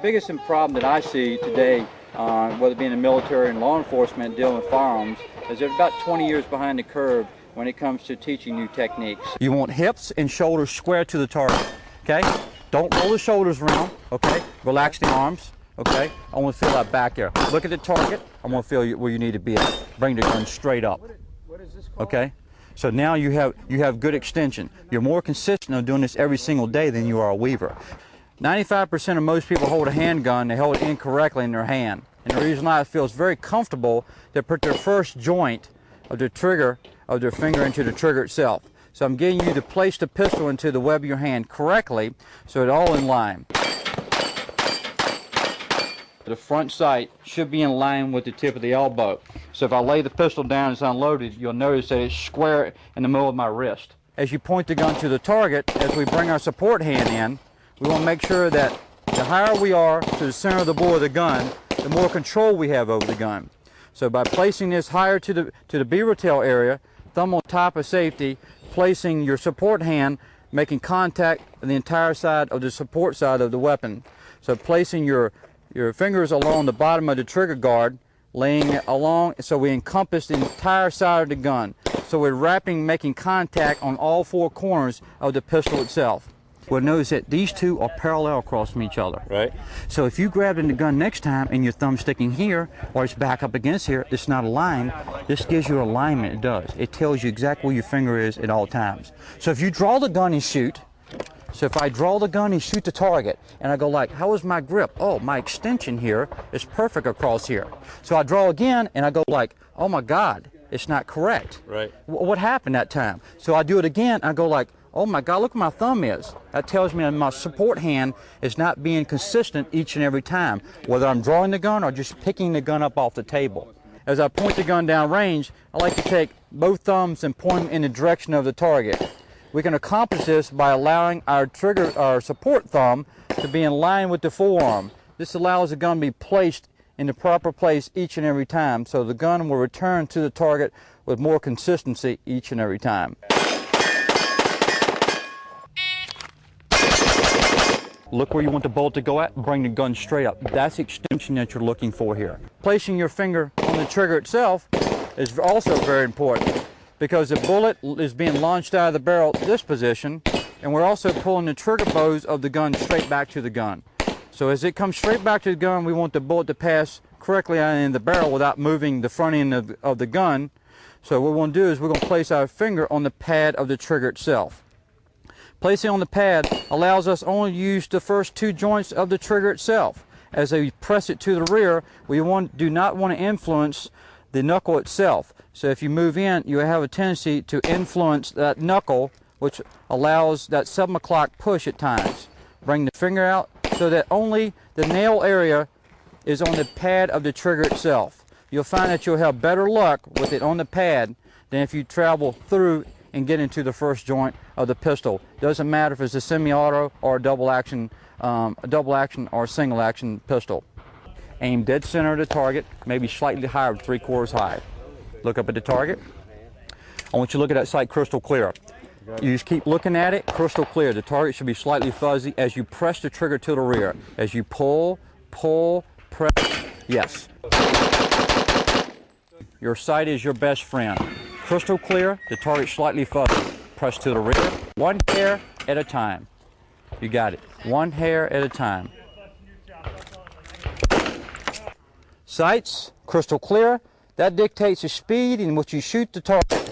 biggest problem that I see today, whether it be in the military and law enforcement dealing with firearms, is they're about 20 years behind the curve when it comes to teaching new techniques. You want hips and shoulders square to the target, okay? Don't roll the shoulders around, okay? Relax the arms, okay? I want to feel that back there. Look at the target. I want to feel where you need to be at. Bring the gun straight up, okay? So now you have good extension. You're more consistent of doing this every single day than you are a weaver. 95% of most people hold a handgun, they hold it incorrectly in their hand. And the reason why it feels very comfortable to put their first joint of the trigger of their finger into the trigger itself. So I'm getting you to place the pistol into the web of your hand correctly so it's all in line. The front sight should be in line with the tip of the elbow. So if I lay the pistol down and it's unloaded, you'll notice that it's square in the middle of my wrist. As you point the gun to the target, as we bring our support hand in, we want to make sure that the higher we are to the center of the bore of the gun, the more control we have over the gun. So by placing this higher to the beaver tail area, thumb on top of safety, placing your support hand, making contact with the entire side of the support side of the weapon. So placing your fingers along the bottom of the trigger guard, laying it along so we encompass the entire side of the gun. So we're wrapping, making contact on all four corners of the pistol itself. Well, notice that these two are parallel across from each other. Right. So if you grab in the gun next time and your thumb's sticking here or it's back up against here, it's not aligned. This gives you alignment, it does. It tells you exactly where your finger is at all times. So if you draw the gun and shoot, so if I draw the gun and shoot the target and I go like, how is my grip? Oh, my extension here is perfect across here. So I draw again and I go like, oh my God, it's not correct. Right. What happened that time? So I do it again and I go like, oh my God, look where my thumb is. That tells me that my support hand is not being consistent each and every time, whether I'm drawing the gun or just picking the gun up off the table. As I point the gun down range, I like to take both thumbs and point them in the direction of the target. We can accomplish this by allowing our support thumb to be in line with the forearm. This allows the gun to be placed in the proper place each and every time, so the gun will return to the target with more consistency each and every time. Look where you want the bolt to go at, bring the gun straight up. That's the extension that you're looking for here. Placing your finger on the trigger itself is also very important because the bullet is being launched out of the barrel this position, and we're also pulling the trigger bows of the gun straight back to the gun. So as it comes straight back to the gun, we want the bullet to pass correctly in the barrel without moving the front end of the gun. So what we're going to do is we're going to place our finger on the pad of the trigger itself. Placing on the pad allows us only to use the first two joints of the trigger itself. As we press it to the rear, we do not want to influence the knuckle itself. So if you move in, you have a tendency to influence that knuckle, which allows that 7 o'clock push at times. Bring the finger out so that only the nail area is on the pad of the trigger itself. You'll find that you'll have better luck with it on the pad than if you travel through and get into the first joint of the pistol. Doesn't matter if it's a semi-auto or a double action or single action pistol. Aim dead center of the target, maybe slightly higher, 3/4 high. Look up at the target. I want you to look at that sight crystal clear. You just keep looking at it, crystal clear. The target should be slightly fuzzy as you press the trigger to the rear. As you pull, press, yes. Your sight is your best friend. Crystal clear, the target slightly fuzzy. Press to the rear, one hair at a time. You got it, one hair at a time. Sights, crystal clear, that dictates the speed in which you shoot the target.